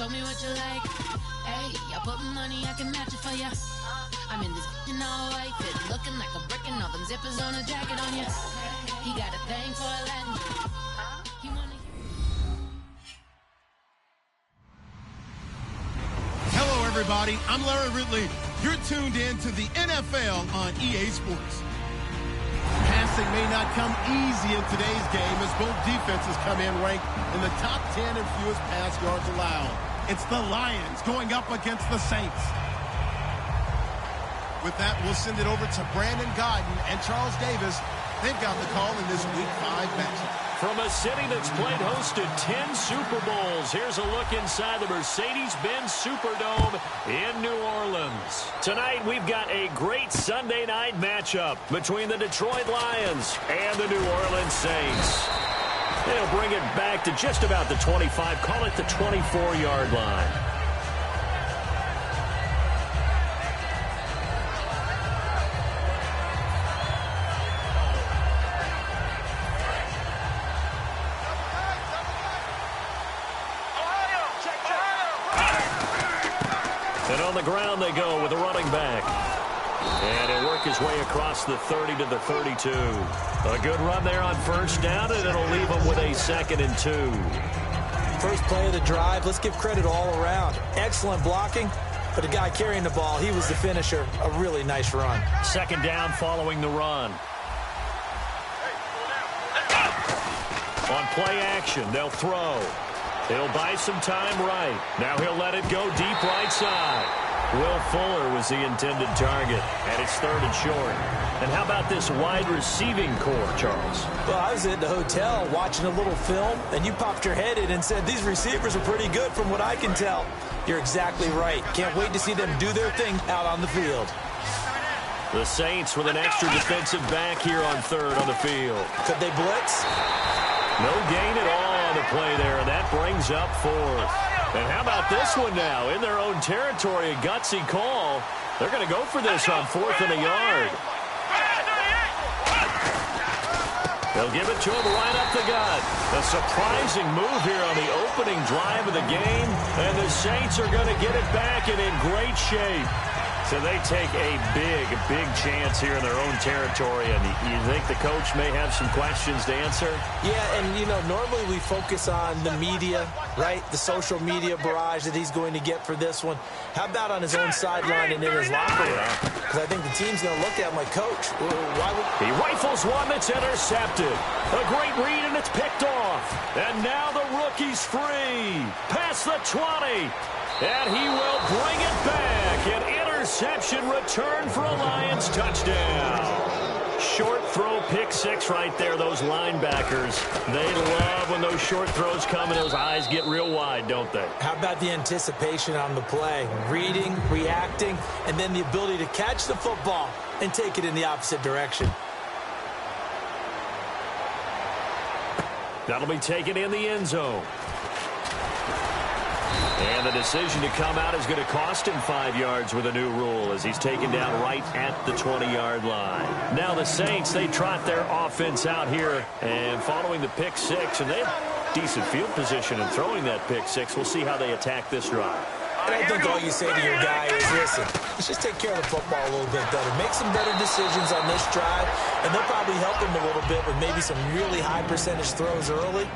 show me what you like. Hey, I put money, I can match it for ya. I'm in this all white fit, looking like a brick and all them zippers on a jacket on ya. He got a thing for a Latin. He wanna... Hello, everybody. I'm Larry Ridley. You're tuned in to the NFL on EA Sports. Passing may not come easy in today's game as both defenses come in ranked in the top 10 and fewest pass yards allowed. It's the Lions going up against the Saints. With that, we'll send it over to Brandon Godden and Charles Davis. They've got the call in this Week 5 matchup. From a city that's played host to 10 Super Bowls, here's a look inside the Mercedes-Benz Superdome in New Orleans. Tonight, we've got a great Sunday night matchup between the Detroit Lions and the New Orleans Saints. They'll bring it back to just about the 25, call it the 24-yard line. And on the ground they go with a running back. And he'll work his way across the 30 to the 32. A good run there on first down, and it'll leave him with a 2nd and 2. First play of the drive, let's give credit all around. Excellent blocking, but the guy carrying the ball, he was the finisher. A really nice run. 2nd down following the run. On play action, they'll throw. He'll buy some time right. Now he'll let it go deep right side. Will Fuller was the intended target, and it's 3rd and short. And how about this wide receiving core, Charles? Well, I was at the hotel watching a little film, and you popped your head in and said, these receivers are pretty good from what I can tell. You're exactly right. Can't wait to see them do their thing out on the field. The Saints with an extra defensive back here on 3rd on the field. Could they blitz? No gain at all on the play there, and that brings up 4th. And how about this one now? In their own territory, a gutsy call. They're going to go for this on 4th and a yard. They'll give it to him right up the gut. A surprising move here on the opening drive of the game, and the Saints are going to get it back and in great shape. So they take a big chance here in their own territory, and you think the coach may have some questions to answer? Yeah, and, you know, normally we focus on the media, right? The social media barrage that he's going to get for this one. How about on his own sideline and in his locker room? Because I think the team's going to look at him like, Coach, why would... He rifles one that's intercepted. A great read, and it's picked off. And now the rookie's free. Past the 20. And he will bring it back. An interception return for a Lions touchdown. Short throw, pick 6 right there. Those linebackers, they love when those short throws come and those eyes get real wide, don't they? How about the anticipation on the play? Reading, reacting, and then the ability to catch the football and take it in the opposite direction. That'll be taken in the end zone. And the decision to come out is going to cost him 5 yards with a new rule as he's taken down right at the 20-yard line. Now the Saints, they trot their offense out here and following the pick 6, and they have decent field position in throwing that pick 6. We'll see how they attack this drive. And I think all you say to your guy is, listen, let's just take care of the football a little bit better. Make some better decisions on this drive, and they'll probably help him a little bit with maybe some really high percentage throws early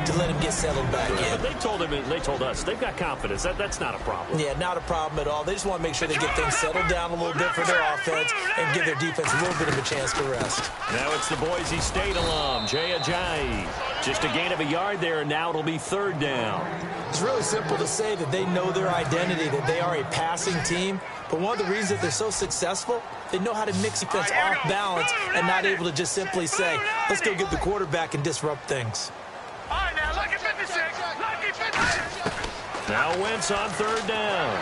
to let him get settled back in. But they told him, they told us, they've got confidence. That's not a problem. Yeah, not a problem at all. They just want to make sure they get things settled down a little bit for their offense and give their defense a little bit of a chance to rest. Now it's the Boise State alum, Jay Ajayi. Just a gain of a yard there, and now it'll be 3rd down. It's really simple to say that they know their identity, that they are a passing team. But one of the reasons that they're so successful, they know how to mix defense off balance and not able to just simply say, let's go get the quarterback and disrupt things. Now Wentz on 3rd down.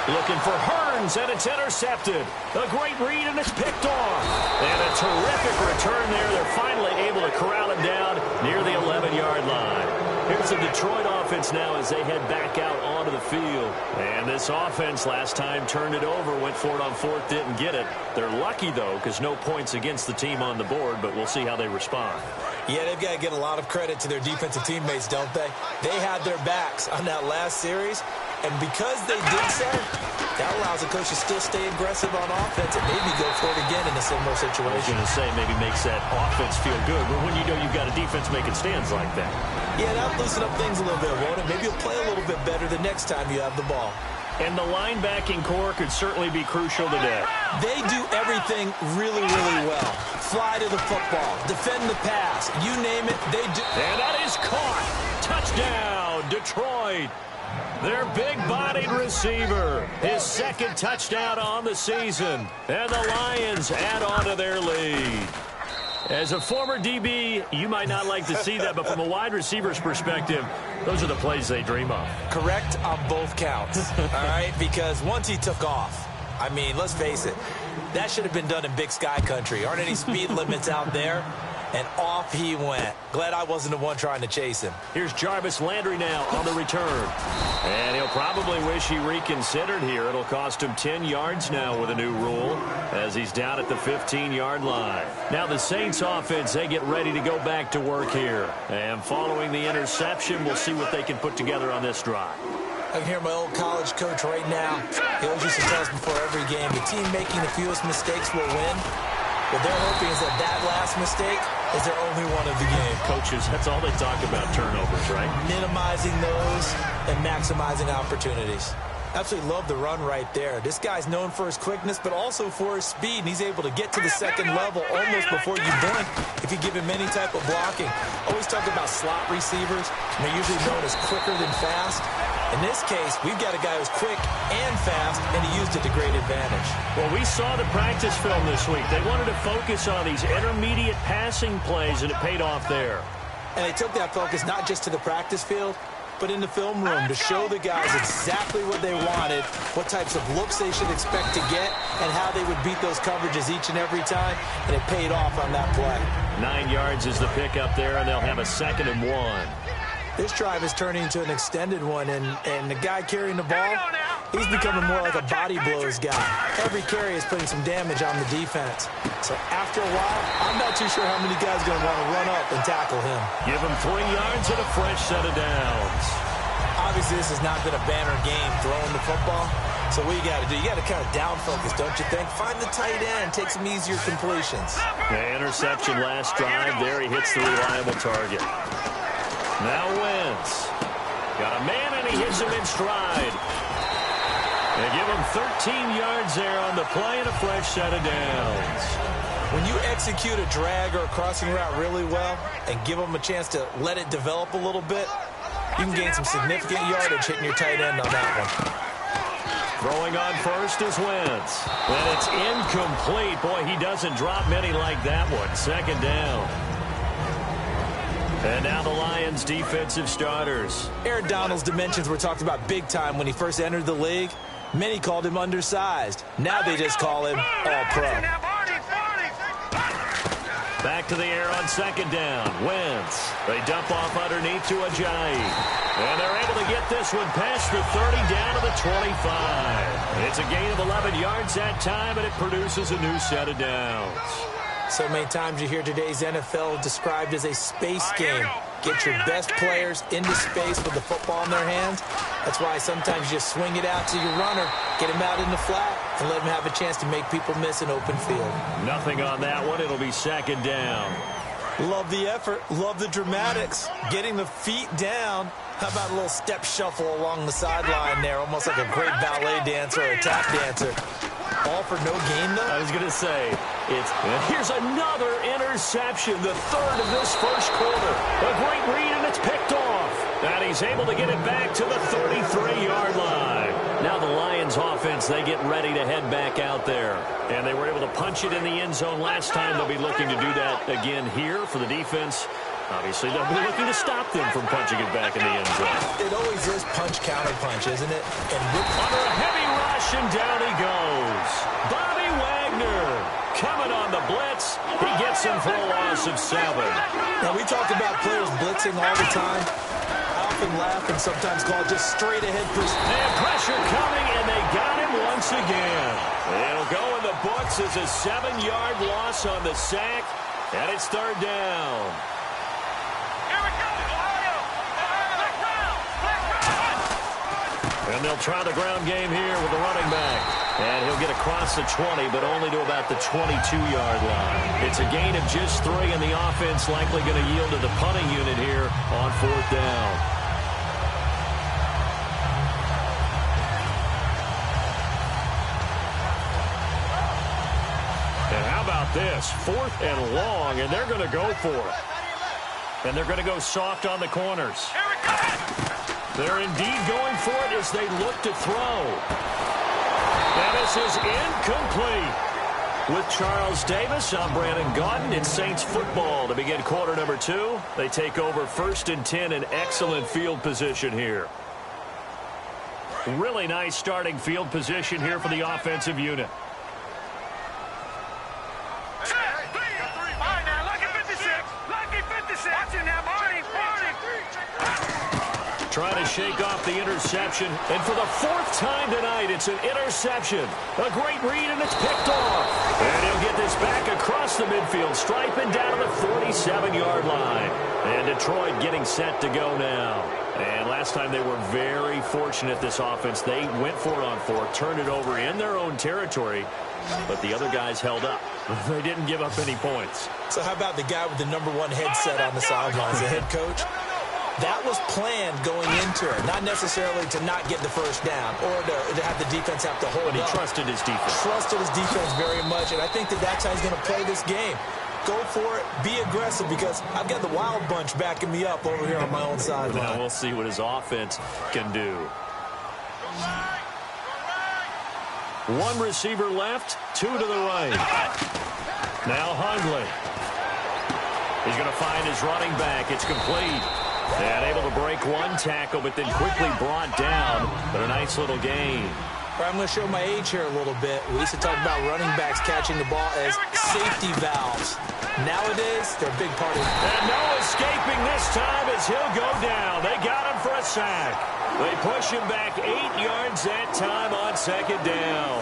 Looking for Hearns, and it's intercepted. A great read, and it's picked off. And a terrific return there. They're finally able to corral him down near the 11-yard line. Here's the Detroit offense now as they head back out onto the field. And this offense last time turned it over, went for it on 4th, didn't get it. They're lucky, though, because no points against the team on the board, but we'll see how they respond. Yeah, they've got to get a lot of credit to their defensive teammates, don't they? They had their backs on that last series, and because they did so, that allows the coach to still stay aggressive on offense and maybe go for it again in a similar situation. I was going to say maybe makes that offense feel good, but when you know you've got a defense making stands like that. Yeah, that'll loosen up things a little bit, won't it? Maybe you'll play a little bit better the next time you have the ball. And the linebacking core could certainly be crucial today. They do everything really, really well. Fly to the football, defend the pass, you name it, they do. And that is caught. Touchdown, Detroit. Their big-bodied receiver, his second touchdown on the season. And the Lions add on to their lead. As a former DB, you might not like to see that, but from a wide receiver's perspective, those are the plays they dream of. Correct on both counts, all right? Because once he took off, I mean, let's face it, that should have been done in Big Sky Country. Aren't any speed limits out there? And off he went. Glad I wasn't the one trying to chase him. Here's Jarvis Landry now on the return. And he'll probably wish he reconsidered here. It'll cost him 10 yards now with a new rule as he's down at the 15-yard line. Now the Saints offense, they get ready to go back to work here. And following the interception, we'll see what they can put together on this drive. I can hear my old college coach right now. He always used to tell us before every game, the team making the fewest mistakes will win. What they're hoping is that last mistake is their only one of the game. Coaches, that's all they talk about, turnovers, right? Minimizing those and maximizing opportunities. Absolutely love the run right there. This guy's known for his quickness, but also for his speed, and he's able to get to the second level almost before you blink if you give him any type of blocking. Always talk about slot receivers, and they're usually known as quicker than fast. In this case, we've got a guy who's quick and fast, and he used it to great advantage. Well, we saw the practice film this week. They wanted to focus on these intermediate passing plays, and it paid off there. And they took that focus not just to the practice field, but in the film room to show the guys exactly what they wanted, what types of looks they should expect to get, and how they would beat those coverages each and every time, and it paid off on that play. 9 yards is the pickup there, and they'll have a 2nd and 1. This drive is turning into an extended one, and the guy carrying the ball, he's becoming more like a body blows guy. Every carry is putting some damage on the defense. So after a while, I'm not too sure how many guys are going to want to run up and tackle him. Give him 3 yards and a fresh set of downs. Obviously, this has not been a banner game throwing the football. So what you got to do, you got to kind of down focus, don't you think? Find the tight end, take some easier completions. The interception last drive there. He hits the reliable target. Now Wentz. Got a man, and he hits him in stride. They give him 13 yards there on the play and a fresh set of downs. When you execute a drag or a crossing route really well and give them a chance to let it develop a little bit, you can gain some significant yardage hitting your tight end on that one. Throwing on first is Wentz. And it's incomplete. Boy, he doesn't drop many like that one. 2nd down. And now the Lions' defensive starters. Aaron Donald's dimensions were talked about big time when he first entered the league. Many called him undersized. Now they just call him all-pro. Back to the air on 2nd down. Wentz. They dump off underneath to Ajayi. And they're able to get this one past the 30 down to the 25. It's a gain of 11 yards that time, and it produces a new set of downs. So many times you hear today's NFL described as a space game. Get your best players into space with the football in their hands. That's why sometimes you just swing it out to your runner, get him out in the flat, and let him have a chance to make people miss an open field. Nothing on that one. It'll be 2nd down. Love the effort. Love the dramatics. Getting the feet down. How about a little step shuffle along the sideline there, almost like a great ballet dancer or a tap dancer. All for no gain, though? I was going to say, here's another interception, the 3rd of this first quarter. A great read, and it's picked off. And he's able to get it back to the 33-yard line. Now the Lions offense, they get ready to head back out there. And they were able to punch it in the end zone last time. They'll be looking to do that again here for the defense. Obviously, they'll be looking to stop them from punching it back in the end zone. It always is punch-counter-punch, isn't it? And under a heavy rush, and down he goes. Bobby Wagner coming on the blitz. He gets him for a loss of 7. Now, we talk about players blitzing all the time. I often laugh and sometimes call it just straight-ahead push. And pressure coming, and they got him once again. It'll go in the books as a 7-yard loss on the sack, and it's 3rd down. And they'll try the ground game here with the running back. And he'll get across the 20, but only to about the 22-yard line. It's a gain of just 3, and the offense likely going to yield to the punting unit here on 4th down. And how about this? 4th and long, and they're going to go for it. And they're going to go soft on the corners. They're indeed going for it as they look to throw. And this is incomplete. With Charles Davis, I'm Brandon Gaudin. It's Saints football to begin quarter number 2. They take over 1st and 10 in excellent field position here. Really nice starting field position here for the offensive unit. Trying to shake off the interception. And for the 4th time tonight, it's an interception. A great read, and it's picked off. And he'll get this back across the midfield stripe and down to the 47-yard line. And Detroit getting set to go now. And last time they were very fortunate, this offense. They went for it on 4th, turned it over in their own territory. But the other guys held up. They didn't give up any points. So how about the guy with the number 1 headset on the sidelines, the head coach? That was planned going into it, not necessarily to not get the first down or to have the defense have to hold up. But he trusted his defense. Trusted his defense very much, and I think that's how he's going to play this game. Go for it, be aggressive, because I've got the wild bunch backing me up over here on my own sideline. Now we'll see what his offense can do. 1 receiver left, 2 to the right. Now Hundley. He's going to find his running back. It's complete. And able to break 1 tackle, but then quickly brought down. But a nice little gain. I'm going to show my age here a little bit. We used to talk about running backs catching the ball as safety valves. Nowadays, they're a big part of it. And no escaping this time as he'll go down. They got him for a sack. They push him back 8 yards that time on 2nd down.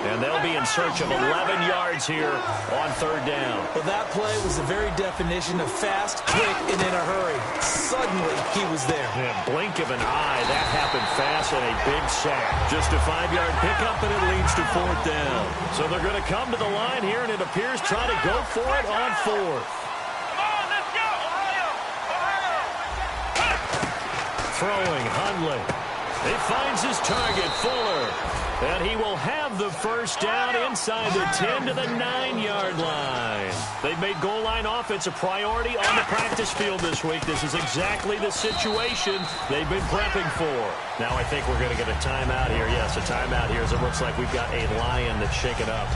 And they'll be in search of 11 yards here on 3rd down. Well, that play was the very definition of fast, quick, and in a hurry. Suddenly, he was there. Yeah, blink of an eye. That happened fast and a big sack. Just a 5-yard pickup, and it leads to 4th down. So they're going to come to the line here, and it appears try to go for it on 4th. Throwing, Hundley. He finds his target, Fuller. And he will have the first down inside the 10 to the 9-yard line. They've made goal line offense a priority on the practice field this week. This is exactly the situation they've been prepping for. Now I think we're going to get a timeout here. Yes, a timeout here as it looks like we've got a lion that's shaken up.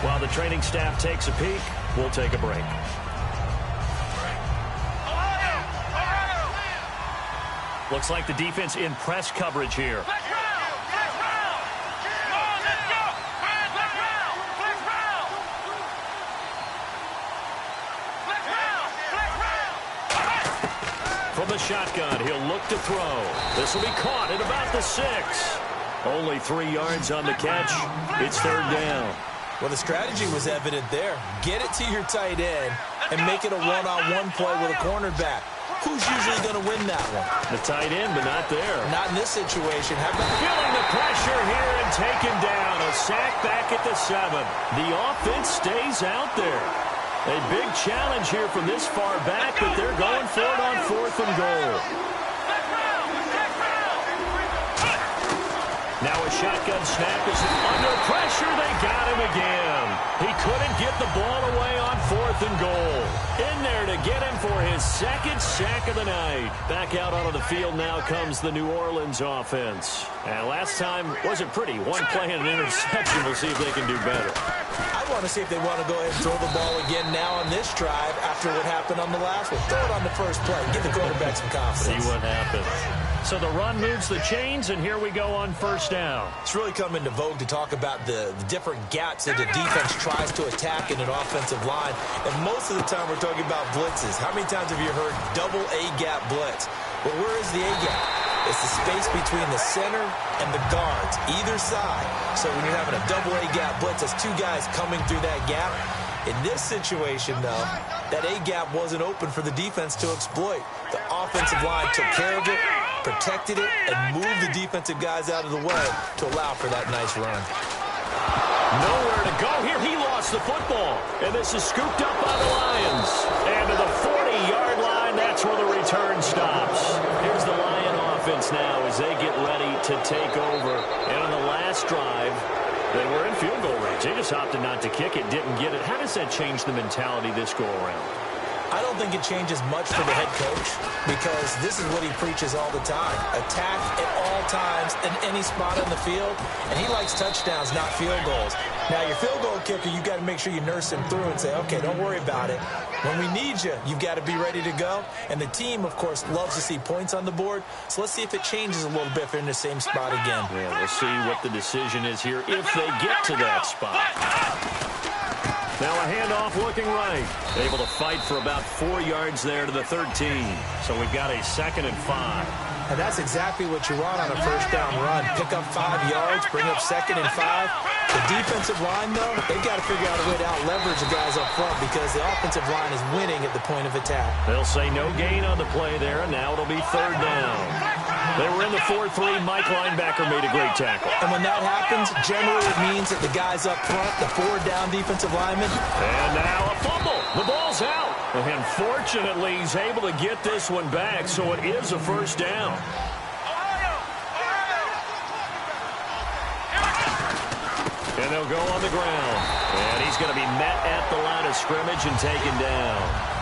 While the training staff takes a peek, we'll take a break. Looks like the defense in press coverage here. From the shotgun, he'll look to throw. This will be caught at about the 6. Only 3 yards on the catch. It's 3rd down. Well, the strategy was evident there. Get it to your tight end and make it a one-on-one play with a cornerback. Who's usually going to win that one? The tight end, but not there. Not in this situation. Feeling the pressure here and taken down. A sack back at the 7. The offense stays out there. A big challenge here from this far back, but they're going for it on 4th and goal. Now a shotgun snap is under pressure. They got him again. He couldn't get the ball away on 4th and goal. In there to get him for his 2nd sack of the night. Back out onto the field now comes the New Orleans offense. And last time wasn't pretty. 1 play and an interception. We'll see if they can do better. I want to see if they want to go ahead and throw the ball again now on this drive after what happened on the last one. Throw it on the first play. Give the quarterback some confidence. See what happens. So the run moves the chains, and here we go on 1st down. It's really come into vogue to talk about the different gaps that the defense tries to attack in an offensive line. And most of the time we're talking about blitzes. How many times have you heard double A-gap blitz? Well, where is the A-gap? It's the space between the center and the guards, either side. So when you're having a double A-gap blitz, that's 2 guys coming through that gap. In this situation, though, that A-gap wasn't open for the defense to exploit. The offensive line took care of it, protected it, and moved the defensive guys out of the way to allow for that nice run. Nowhere to go here. He lost the football. And this is scooped up by the Lions. And to the 40-yard line, that's where the return stops. Here's the Lion offense now as they get ready to take over. And on the last drive, they were in field goal range. They just opted not to kick it, didn't get it. How does that change the mentality this go-around? I don't think it changes much for the head coach because this is what he preaches all the time. Attack at all times in any spot on the field, and he likes touchdowns, not field goals. Now, your field goal kicker, you got to make sure you nurse him through and say, okay, don't worry about it. When we need you, you've got to be ready to go. And the team, of course, loves to see points on the board. So let's see if it changes a little bit if they're in the same spot again. Yeah, we'll see what the decision is here if they get to that spot. Now a handoff looking right. Able to fight for about 4 yards there to the 13. So we've got a 2nd and 5. And that's exactly what you want on a first down run. Pick up 5 yards, bring up 2nd and 5. The defensive line, though, they've got to figure out a way to out-leverage the guys up front because the offensive line is winning at the point of attack. They'll say no gain on the play there, and now it'll be 3rd down. They were in the 4-3. Mike linebacker made a great tackle. And when that happens, generally it means that the guys up front, the 4-down defensive linemen. And now a fumble. The ball's out. And fortunately, he's able to get this one back, so it is a 1st down. And they'll go on the ground. And he's going to be met at the line of scrimmage and taken down.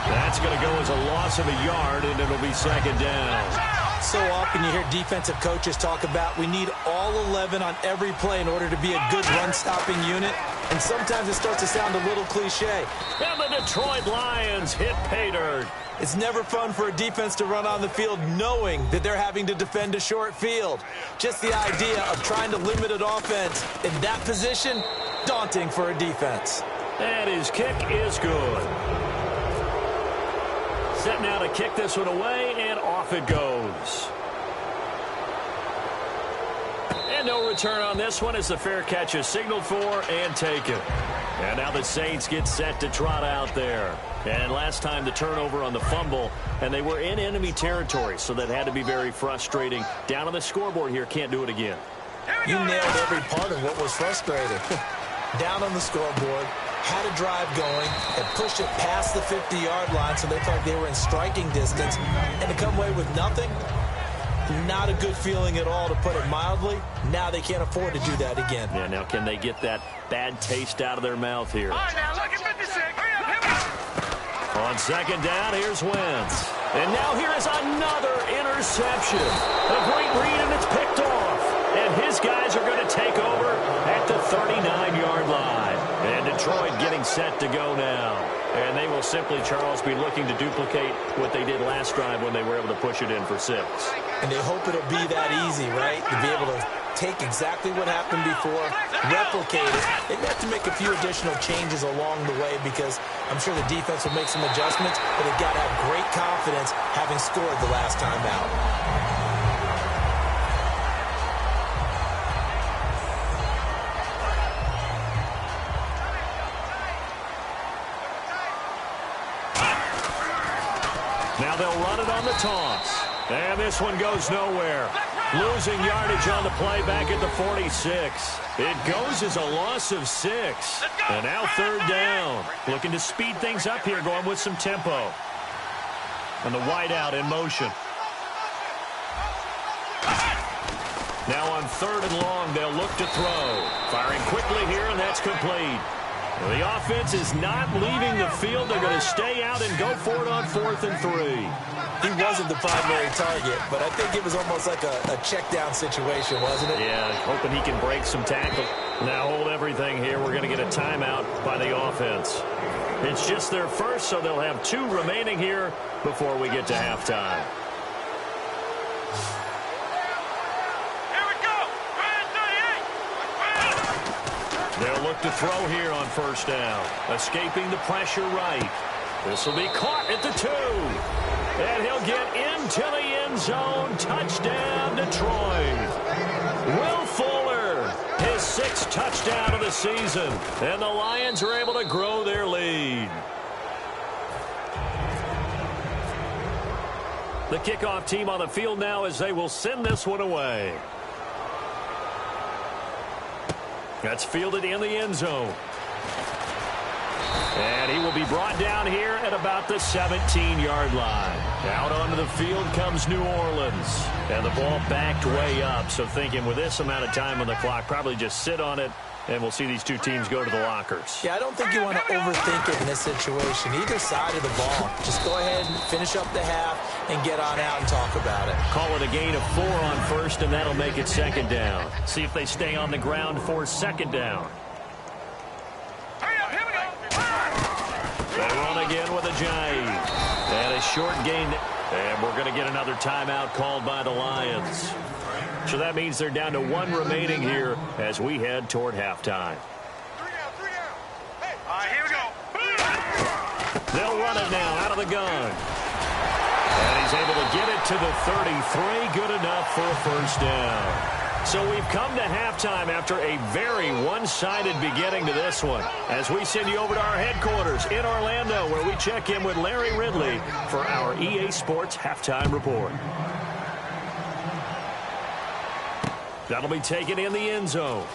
That's going to go as a loss of a yard, and it'll be 2nd down. So often you hear defensive coaches talk about we need all 11 on every play in order to be a good run-stopping unit. And sometimes it starts to sound a little cliche. And the Detroit Lions hit pay dirt. It's never fun for a defense to run on the field knowing that they're having to defend a short field. Just the idea of trying to limit an offense in that position, daunting for a defense. And his kick is good. Set now to kick this one away, and off it goes. And no return on this one as the fair catch is signaled for and taken. And now the Saints get set to trot out there. And last time the turnover on the fumble, and they were in enemy territory, so that had to be very frustrating. Down on the scoreboard here, can't do it again. You nailed every part of what was frustrating. Down on the scoreboard, had a drive going, and pushed it past the 50-yard line so they felt like they were in striking distance, and to come away with nothing, not a good feeling at all, to put it mildly. Now they can't afford to do that again. Yeah, now can they get that bad taste out of their mouth here? All right, now look at 56. Hurry up, hit me. On 2nd down, here's Wentz. And now here is another interception. A great read, and it's picked off. And his guys are going to take over at the 39-yard line. And Detroit getting set to go now. And they will simply, Charles, be looking to duplicate what they did last drive when they were able to push it in for 6. And they hope it'll be that easy, right? To be able to take exactly what happened before, replicate it. They have to make a few additional changes along the way because I'm sure the defense will make some adjustments, but they've got to have great confidence having scored the last time out. Now they'll run it on the toss. And this one goes nowhere. Losing yardage on the play back at the 46. It goes as a loss of 6. And now 3rd down. Looking to speed things up here, going with some tempo. And the wideout in motion. Now on 3rd and long, they'll look to throw. Firing quickly here, and that's complete. The offense is not leaving the field. They're going to stay out and go for it on 4th and 3. He wasn't the primary target, but I think it was almost like a check-down situation, wasn't it? Yeah, hoping he can break some tackle. Now hold everything here. We're going to get a timeout by the offense. It's just their first, so they'll have 2 remaining here before we get to halftime. They'll look to throw here on 1st down. Escaping the pressure right. This will be caught at the 2. And he'll get into the end zone. Touchdown, Detroit. Will Fuller, his 6th touchdown of the season. And the Lions are able to grow their lead. The kickoff team on the field now as they will send this one away. That's fielded in the end zone. And he will be brought down here at about the 17-yard line. Out onto the field comes New Orleans. And the ball backed way up. So thinking with this amount of time on the clock, probably just sit on it, and we'll see these two teams go to the lockers. Yeah, I don't think you want to overthink it in this situation. Either side of the ball. Just go ahead and finish up the half and get on out and talk about it. Call it a gain of 4 on first, and that'll make it second down. See if they stay on the ground for second down. They run again with a jive. And a short gain. And we're going to get another timeout called by the Lions. So that means they're down to 1 remaining here as we head toward halftime. 3 down. Hey, here we go. They'll run it now out of the gun. And he's able to get it to the 33. Good enough for a first down. So we've come to halftime after a very one-sided beginning to this one. As we send you over to our headquarters in Orlando, where we check in with Larry Ridley for our EA Sports Halftime Report. That'll be taken in the end zone.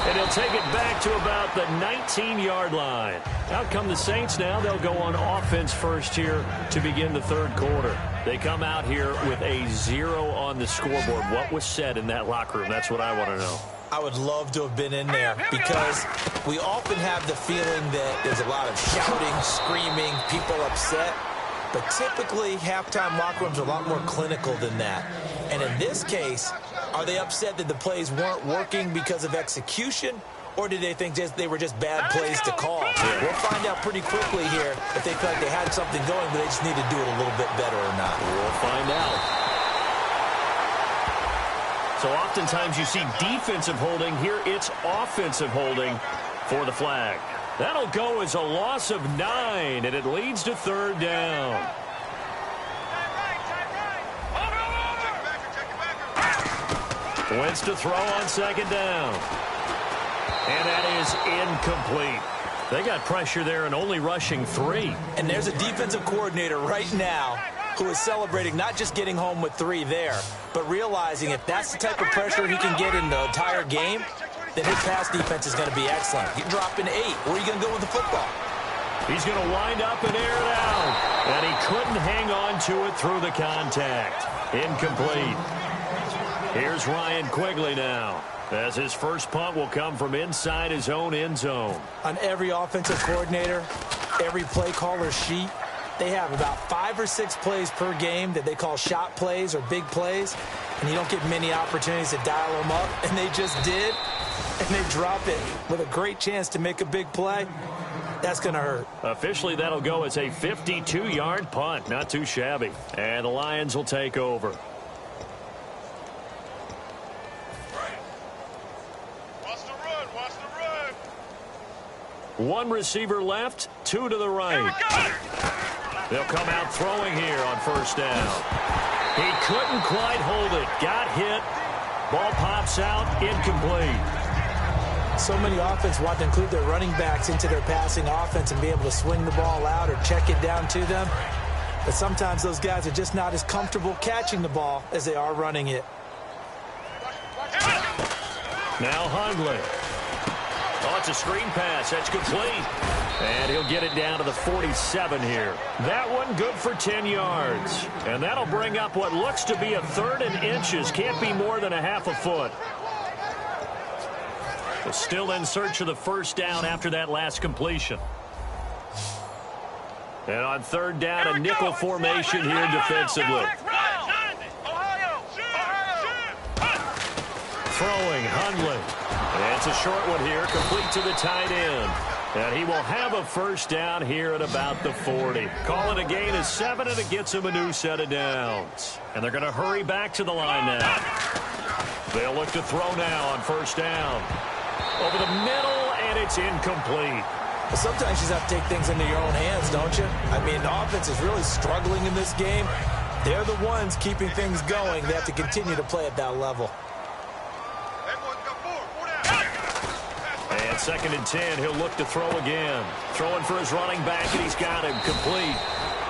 And he'll take it back to about the 19-yard line. Out come the Saints now. They'll go on offense first here to begin the third quarter. They come out here with a 0 on the scoreboard. What was said in that locker room? That's what I want to know. I would love to have been in there because we often have the feeling that there's a lot of shouting, screaming, people upset. But typically, halftime locker rooms are a lot more clinical than that. And in this case, are they upset that the plays weren't working because of execution? Or did they think they were just bad plays to call? We'll find out pretty quickly here if they feel like they had something going, but they just need to do it a little bit better or not. We'll find out. So oftentimes you see defensive holding. Here it's offensive holding for the flag. That'll go as a loss of 9, and it leads to third down. Wentz to throw on second down. And that is incomplete. They got pressure there and only rushing 3. And there's a defensive coordinator right now who is celebrating not just getting home with 3 there, but realizing if that's the type of pressure he can get in the entire game, then his pass defense is going to be excellent. You're dropping 8. Where are you going to go with the football? He's going to wind up and air it out. And he couldn't hang on to it through the contact. Incomplete. Here's Ryan Quigley now, as his first punt will come from inside his own end zone. On every offensive coordinator, every play caller sheet, they have about 5 or 6 plays per game that they call shot plays or big plays, and you don't get many opportunities to dial them up, and they just did, and they drop it with a great chance to make a big play. That's going to hurt. Officially, that'll go as a 52-yard punt. Not too shabby. And the Lions will take over. One receiver left, 2 to the right. They'll come out throwing here on first down. He couldn't quite hold it. Got hit. Ball pops out, incomplete. So many offenses want to include their running backs into their passing offense and be able to swing the ball out or check it down to them. But sometimes those guys are just not as comfortable catching the ball as they are running it. Now Hundley. Oh, it's a screen pass. That's complete. And he'll get it down to the 47 here. That one good for 10 yards. And that'll bring up what looks to be a 3rd and inches. Can't be more than a half a foot. But still in search of the first down after that last completion. And on third down, a nickel formation here defensively. Throwing, Hundley. And it's a short one here, complete to the tight end. And he will have a first down here at about the 40. Call it a gain of 7, and it gets him a new set of downs. And they're going to hurry back to the line now. They'll look to throw now on first down. Over the middle, and it's incomplete. But sometimes you just have to take things into your own hands, don't you? I mean, the offense is really struggling in this game. They're the ones keeping things going. They have to continue to play at that level. And 2nd and 10, he'll look to throw again. Throwing for his running back, and he's got him complete.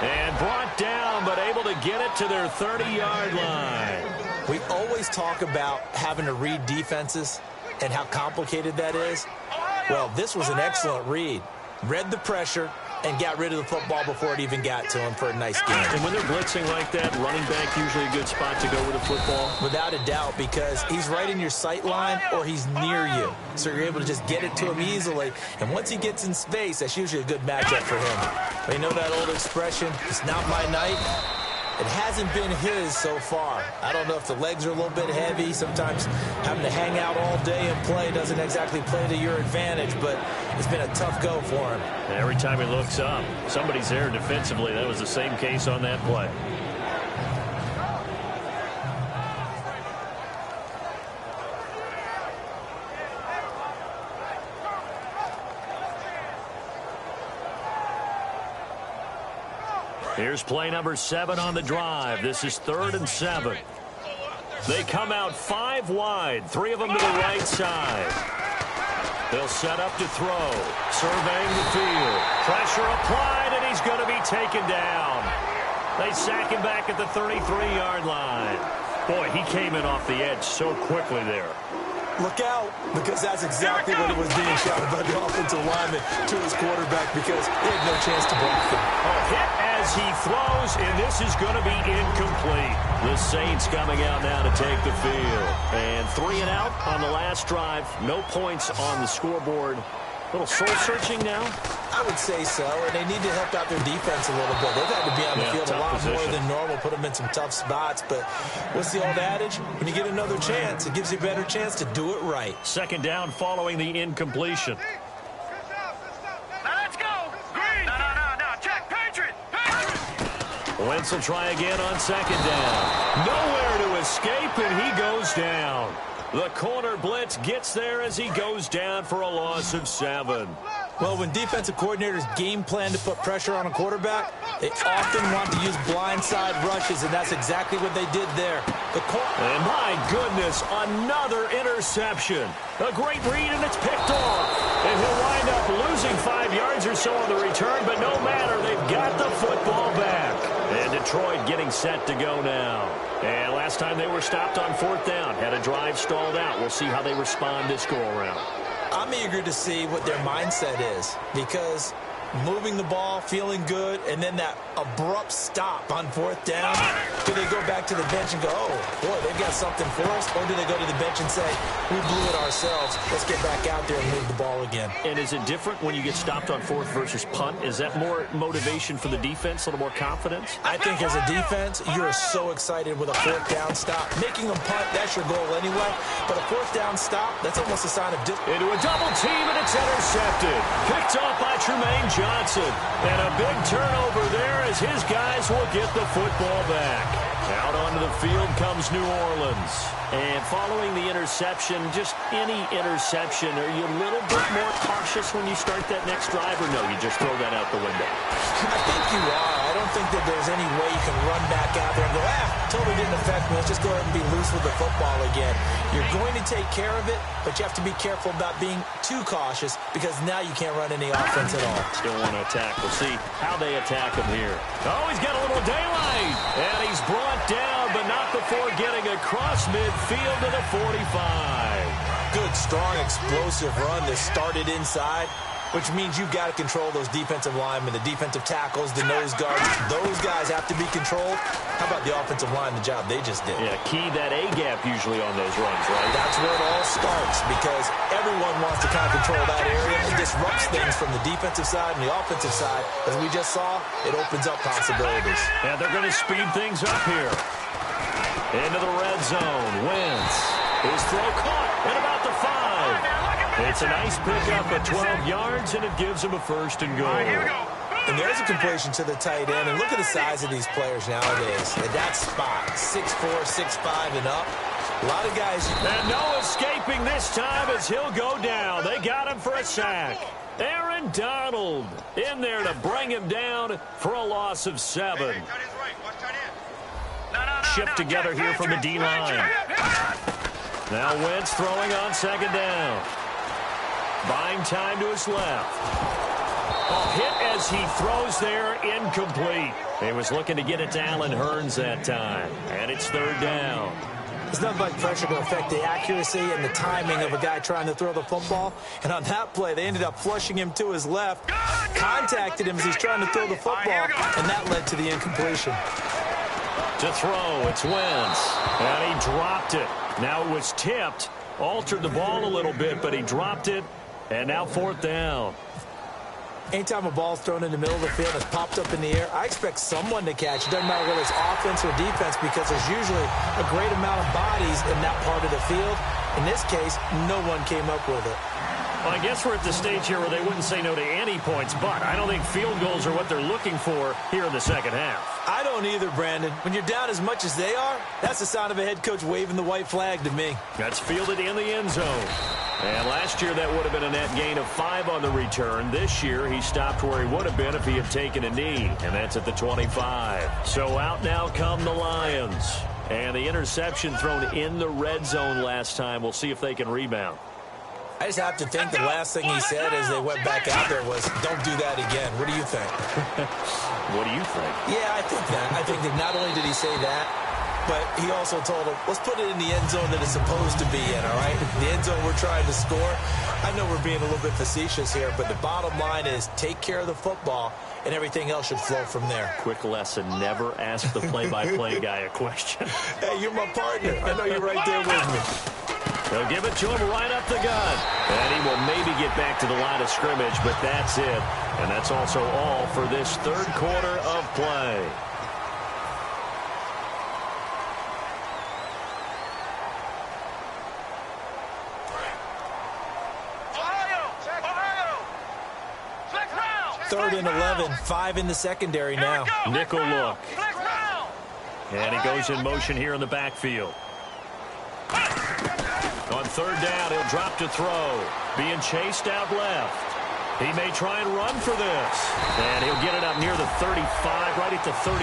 And brought down, but able to get it to their 30-yard line. We always talk about having to read defenses and how complicated that is. Well, this was an excellent read. Read the pressure and got rid of the football before it even got to him for a nice game. And when they're blitzing like that, running back usually a good spot to go with a football? Without a doubt, because he's right in your sight line or he's near you. So you're able to just get it to him easily. And once he gets in space, that's usually a good matchup for him. But you know that old expression, it's not my night? It hasn't been his so far. I don't know if the legs are a little bit heavy. Sometimes having to hang out all day and play doesn't exactly play to your advantage, but it's been a tough go for him. And every time he looks up, somebody's there defensively. That was the same case on that play. Here's play number 7 on the drive. This is 3rd and 7. They come out 5 wide, 3 of them to the right side. They'll set up to throw, surveying the field. Pressure applied, and he's going to be taken down. They sack him back at the 33-yard line. Boy, he came in off the edge so quickly there. Look out, because that's exactly what it was being shouted by the offensive lineman to his quarterback, because he had no chance to block him. A hit as he throws, and this is going to be incomplete. The Saints coming out now to take the field. And 3 and out on the last drive. No points on the scoreboard. A little soul-searching now? I would say so, and they need to help out their defense a little bit. They've had to be on the field a lot more than normal, put them in some tough spots. But what's the old adage? When you get another chance, it gives you a better chance to do it right. 2nd down following the incompletion. Now let's go. Green. No. Check. Patriot. Wentz will try again on 2nd down. Nowhere to escape, and he goes down. The corner blitz gets there as he goes down for a loss of 7. Well, when defensive coordinators game plan to put pressure on a quarterback, they often want to use blindside rushes, and that's exactly what they did there. And my goodness, another interception. A great read, and it's picked off. And he'll wind up losing 5 yards or so on the return, but no matter, they've got the football back. And Detroit getting set to go now. And last time they were stopped on 4th down, had a drive stalled out. We'll see how they respond this go-around. I'm eager to see what their mindset is, because moving the ball, feeling good, and then that abrupt stop on 4th down, do they go back to the bench and go, oh, boy, they've got something for us, or do they go to the bench and say, we blew it ourselves, let's get back out there and move the ball again? And is it different when you get stopped on 4th versus punt? Is that more motivation for the defense, a little more confidence? I think as a defense, you're so excited with a 4th down stop. Making them punt, that's your goal anyway, but a 4th down stop, that's almost a sign of into a double team, and it's intercepted. Picked off by Tremaine Johnson. And a big turnover there as his guys will get the football back. Out onto the field comes New Orleans. And following the interception, just any interception, are you a little bit more cautious when you start that next drive, or no, you just throw that out the window? I think you are. I don't think that there's any way you can run back out there and go, totally didn't affect me. Let's just go ahead and be loose with the football again. You're going to take care of it, but you have to be careful about being too cautious, because now you can't run any offense at all. Still want to attack. We'll see how they attack him here. Oh, he's got a little daylight. And he's brought down, but not before getting across midfield to the 45. Good, strong, explosive run that started inside, which means you've got to control those defensive linemen, the defensive tackles, the nose guards. Those guys have to be controlled. How about the offensive line, the job they just did? Yeah, key that A-gap usually on those runs, right? That's where it all starts, because everyone wants to kind of control that area. It disrupts things from the defensive side and the offensive side. As we just saw, it opens up possibilities. And they're going to speed things up here. Into the red zone. Wentz. His throw caught at about the 5. It's a nice pickup at 12 yards, and it gives him a 1st and goal. Here we go. And there's a completion to the tight end. And look at the size of these players nowadays. At that spot, 6'4", 6'5", and up. A lot of guys. And no escaping this time as he'll go down. They got him for a sack. Aaron Donald in there to bring him down for a loss of 7. Shift together here from the D-line. Now Wentz throwing on 2nd down. Buying time to his left. A hit as he throws there, incomplete. He was looking to get it to Allen Hurns that time. And it's third down. There's nothing like pressure to affect the accuracy and the timing of a guy trying to throw the football. And on that play, they ended up flushing him to his left, contacted him as he's trying to throw the football, and that led to the incompletion. To throw, it's Wentz. And he dropped it. Now it was tipped, altered the ball a little bit, but he dropped it. And now fourth down. Anytime a ball's thrown in the middle of the field and it's popped up in the air, I expect someone to catch it. Doesn't matter whether it's offense or defense, because there's usually a great amount of bodies in that part of the field. In this case, no one came up with it. Well, I guess we're at the stage here where they wouldn't say no to any points, but I don't think field goals are what they're looking for here in the second half. I don't either, Brandon. When you're down as much as they are, that's the sign of a head coach waving the white flag to me. That's fielded in the end zone. And last year that would have been a net gain of 5 on the return. This year he stopped where he would have been if he had taken a knee, and that's at the 25. So out now come the Lions. And the interception thrown in the red zone last time. We'll see if they can rebound. I just have to think the last thing he said as they went back out there was, don't do that again. What do you think? What do you think? Yeah, I think that. I think that not only did he say that, but he also told him, let's put it in the end zone that it's supposed to be in, all right? The end zone we're trying to score. I know we're being a little bit facetious here, but the bottom line is take care of the football, and everything else should flow from there. Quick lesson, never ask the play-by-play guy a question. Hey, you're my partner. I know you're right there with me. They'll give it to him right up the gut. And he will maybe get back to the line of scrimmage, but that's it. And that's also all for this third quarter of play. Third and 11, 5 in the secondary now. Nickel look. And he goes in motion here in the backfield. On third down, he'll drop to throw. Being chased out left. He may try and run for this. And he'll get it up near the 35, right at the 34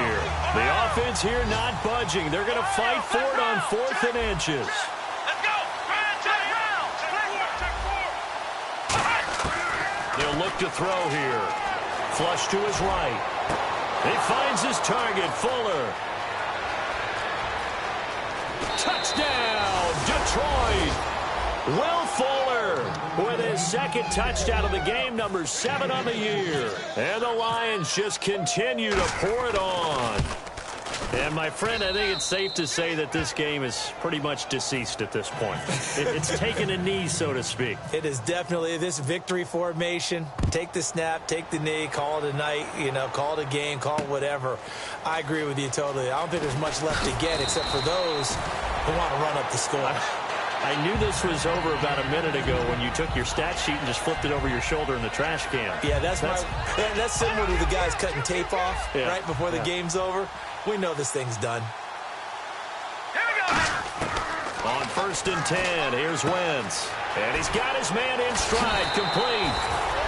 here. The offense here not budging. They're going to fight for it on 4th and inches. They'll look to throw here. Flush to his right. He finds his target, Fuller. Touchdown, Detroit. Will Fuller with his second touchdown of the game, number 7 on the year. And the Lions just continue to pour it on. And, my friend, I think it's safe to say that this game is pretty much deceased at this point. It's taken a knee, so to speak. It is definitely this victory formation. Take the snap, take the knee, call it a night, call it a game, call it whatever. I agree with you totally. I don't think there's much left to get except for those who want to run up the score. I knew this was over about a minute ago when you took your stat sheet and just flipped it over your shoulder in the trash can. Yeah, that's similar to the guys cutting tape off right before the game's over. We know this thing's done. Here we go. On 1st and 10, here's Wentz. And he's got his man in stride, complete.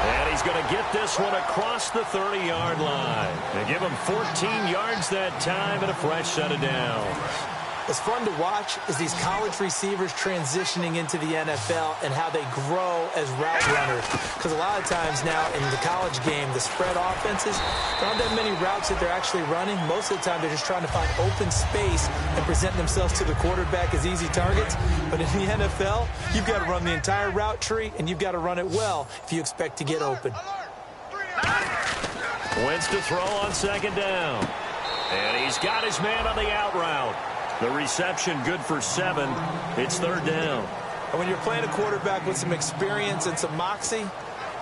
And he's going to get this one across the 30-yard line. They give him 14 yards that time and a fresh set of downs. What's fun to watch is these college receivers transitioning into the NFL and how they grow as route runners. Because a lot of times now in the college game, the spread offenses, there aren't that many routes that they're actually running. Most of the time, they're just trying to find open space and present themselves to the quarterback as easy targets. But in the NFL, you've got to run the entire route tree, and you've got to run it well if you expect to get open. Wentz to throw on 2nd down. And he's got his man on the out route. The reception good for 7. It's 3rd down. And when you're playing a quarterback with some experience and some moxie,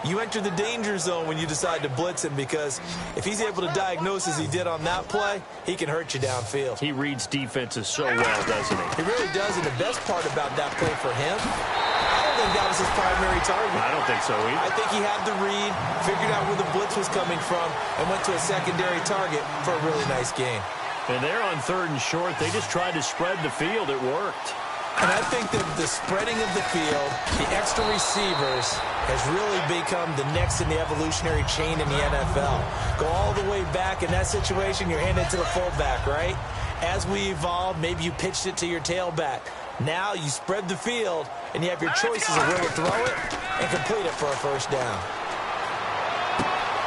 you enter the danger zone when you decide to blitz him, because if he's able to diagnose as he did on that play, he can hurt you downfield. He reads defenses so well, doesn't he? He really does, and the best part about that play for him, I don't think that was his primary target. I don't think so either. I think he had the read, figured out where the blitz was coming from, and went to a secondary target for a really nice gain. And they're on 3rd and short. They just tried to spread the field. It worked. And I think that the spreading of the field, the extra receivers, has really become the next in the evolutionary chain in the NFL. Go all the way back in that situation, you're handed to the fullback, right? As we evolved, maybe you pitched it to your tailback. Now you spread the field, and you have your choices of where to throw it and complete it for a 1st down.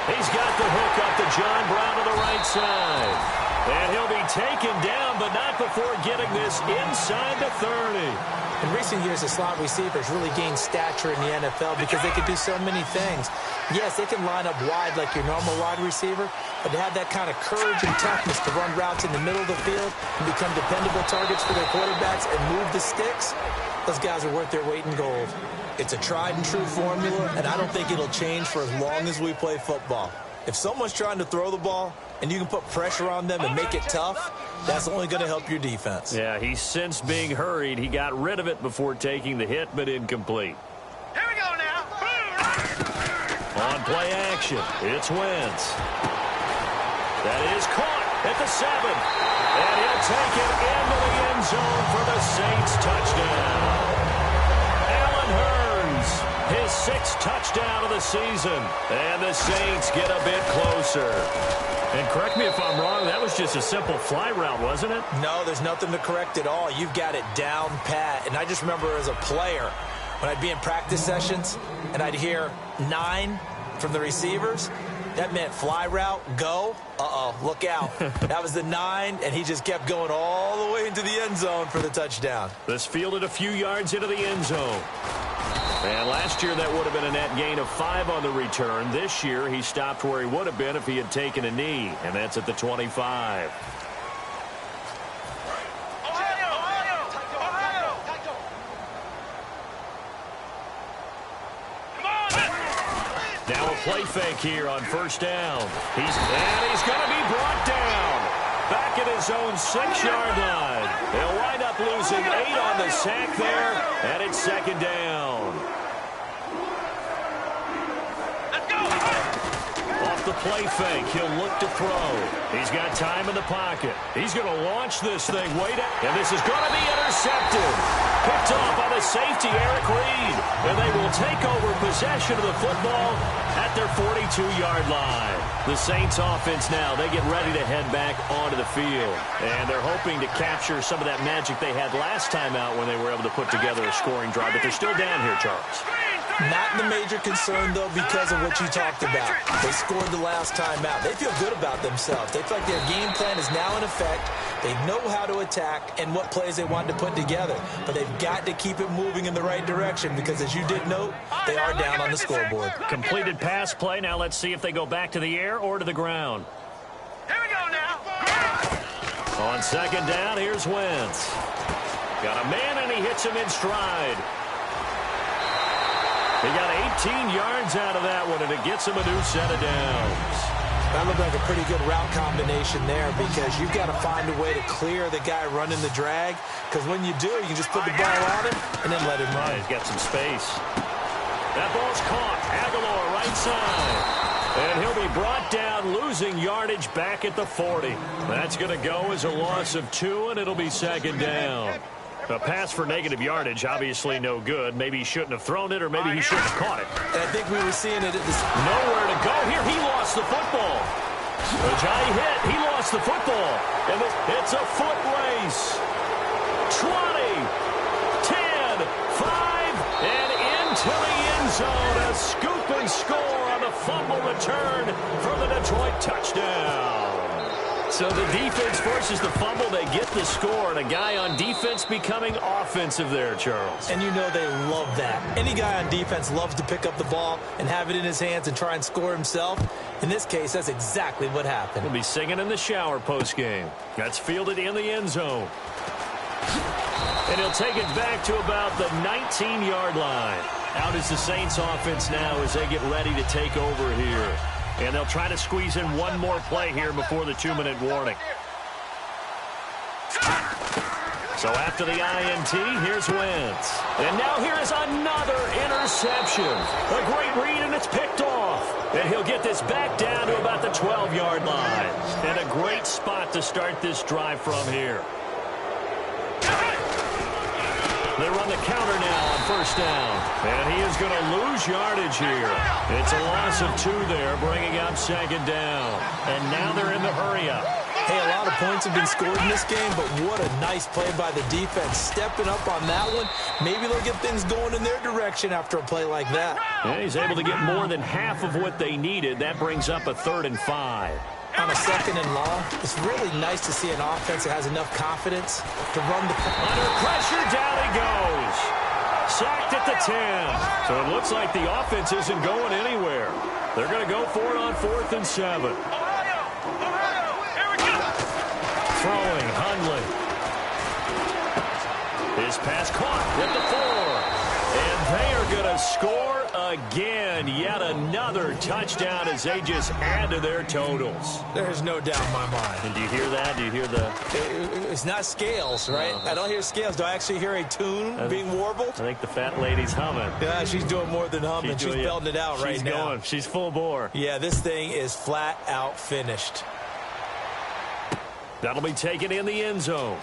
He's got the hook up to John Brown to the right side. And he'll be taken down, but not before getting this inside the 30. In recent years, the slot receivers really gained stature in the NFL because they can do so many things. Yes, they can line up wide like your normal wide receiver, but to have that kind of courage and toughness to run routes in the middle of the field and become dependable targets for their quarterbacks and move the sticks, those guys are worth their weight in gold. It's a tried and true formula, and I don't think it'll change for as long as we play football. If someone's trying to throw the ball and you can put pressure on them and make it tough, that's only going to help your defense. Yeah, he's since being hurried. He got rid of it before taking the hit, but incomplete. Here we go now. On play action, it's Wentz. That is caught at the 7. And he'll take it into the end zone for the Saints touchdown. Allen Hurns, his 6th touchdown of the season. And the Saints get a bit closer. And correct me if I'm wrong, that was just a simple fly route, wasn't it? No, there's nothing to correct at all. You've got it down pat. And I just remember as a player, when I'd be in practice sessions and I'd hear 9 from the receivers, that meant fly route, go. Look out. That was the 9, and he just kept going all the way into the end zone for the touchdown. This fielded a few yards into the end zone. And last year, that would have been a net gain of 5 on the return. This year, he stopped where he would have been if he had taken a knee, and that's at the 25. Now a play fake here on first down. He's going to be brought down. Back at his own 6-yard line. They'll wind up losing 8 on the sack there, and it's 2nd down. Off the play fake, he'll look to throw. He's got time in the pocket. He's going to launch this thing way down, and this is going to be intercepted. Picked off by the safety, Eric Reed. And they will take over possession of the football at their 42-yard line. The Saints offense now, they get ready to head back onto the field. And they're hoping to capture some of that magic they had last time out when they were able to put together a scoring drive. But they're still down here, Charles. Not the major concern, though, because of what you talked about. They scored the last time out. They feel good about themselves. They feel like their game plan is now in effect. They know how to attack and what plays they want to put together. But they've got to keep it moving in the right direction because, as you did note, they are down on the scoreboard. Completed pass play. Now let's see if they go back to the air or to the ground. Here we go now. On 2nd down, here's Wentz. Got a man, and he hits him in stride. He got 18 yards out of that one, and it gets him a new set of downs. That looked like a pretty good route combination there because you've got to find a way to clear the guy running the drag, because when you do, you just put the ball on him and then let him run. Yeah, he's got some space. That ball's caught. Aguilar right side. And he'll be brought down, losing yardage back at the 40. That's going to go as a loss of 2, and it'll be 2nd down. A pass for negative yardage, obviously no good. Maybe he shouldn't have thrown it, or maybe he shouldn't have caught it. And I think we were seeing it at this. Nowhere to go here. He lost the football. Ajayi hit. He lost the football. And it's a foot race. 20, 10, 5, and into the end zone. A scoop and score on the fumble return for the Detroit touchdown. So the defense forces the fumble. They get the score, and a guy on defense becoming offensive there, Charles. And you know they love that. Any guy on defense loves to pick up the ball and have it in his hands and try and score himself. In this case, that's exactly what happened. He'll be singing in the shower postgame. That's fielded in the end zone. And he'll take it back to about the 19-yard line. Out is the Saints offense now as they get ready to take over here. And they'll try to squeeze in one more play here before the 2-minute warning. So after the INT, here's Wentz. And now here is another interception. A great read, and it's picked off. And he'll get this back down to about the 12-yard line. And a great spot to start this drive from here. They run the counter now on first down. And he is going to lose yardage here. It's a loss of 2 there, bringing up 2nd down. And now they're in the hurry-up. Hey, a lot of points have been scored in this game, but what a nice play by the defense. Stepping up on that one. Maybe they'll get things going in their direction after a play like that. And he's able to get more than half of what they needed. That brings up a 3rd and 5. On a 2nd and long, it's really nice to see an offense that has enough confidence to run the... Under pressure, down he goes. Sacked at the 10. So it looks like the offense isn't going anywhere. They're going to go for it on 4th and 7. Throwing, Hundley. His pass caught with the 4. And they are going to score again. Yet another touchdown as they just add to their totals. There's no doubt in my mind. And do you hear that? Do you hear the... It's not scales, right? No. I don't hear scales. Do I actually hear a tune being warbled? I think the fat lady's humming. Yeah, she's doing more than humming. She's belting it out right now. She's going. She's full bore. Yeah, this thing is flat out finished. That'll be taken in the end zone.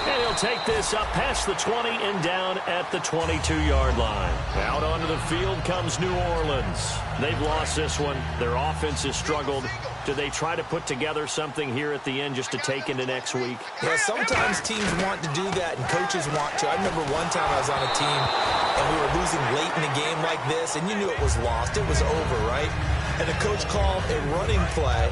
And he'll take this up past the 20 and down at the 22-yard line. Out onto the field comes New Orleans. They've lost this one. Their offense has struggled. Do they try to put together something here at the end just to take into next week? Yeah, sometimes teams want to do that and coaches want to. I remember one time I was on a team and we were losing late in a game like this, and you knew it was lost. It was over, right? And the coach called a running play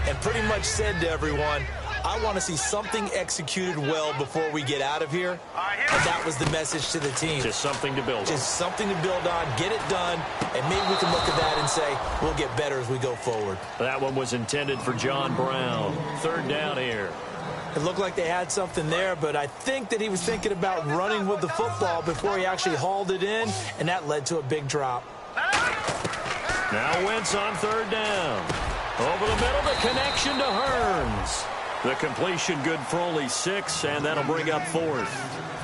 and pretty much said to everyone, I want to see something executed well before we get out of here. And that was the message to the team. Just something to build on. Just something to build on, get it done, and maybe we can look at that and say, we'll get better as we go forward. That one was intended for John Brown. 3rd down here. It looked like they had something there, but I think that he was thinking about running with the football before he actually hauled it in, and that led to a big drop. Now Wentz on 3rd down. Over the middle, the connection to Hearns. The completion good for only 6, and that'll bring up 4th.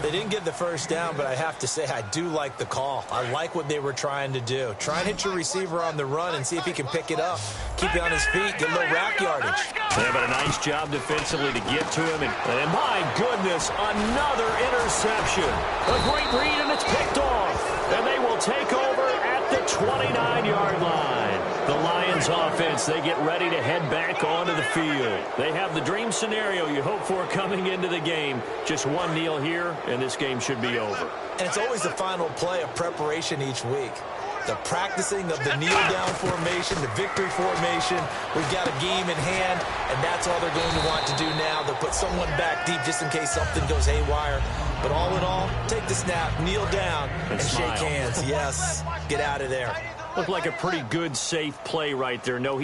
They didn't get the first down, but I have to say I do like the call. I like what they were trying to do. Try and hit your receiver on the run and see if he can pick it up. Keep it on his feet, get a little rack yardage. Yeah, but a nice job defensively to get to him. And my goodness, another interception. A great read, and it's picked off. And they will take over at the 29-yard line. The Lions offense, they get ready to head back onto the field. They have the dream scenario you hope for coming into the game. Just one kneel here, and this game should be over. And it's always the final play of preparation each week. The practicing of the kneel-down formation, the victory formation. We've got a game in hand, and that's all they're going to want to do now. They'll put someone back deep just in case something goes haywire. But all in all, take the snap, kneel down, and shake hands. Yes, get out of there. Looked like a pretty good, safe play right there. No,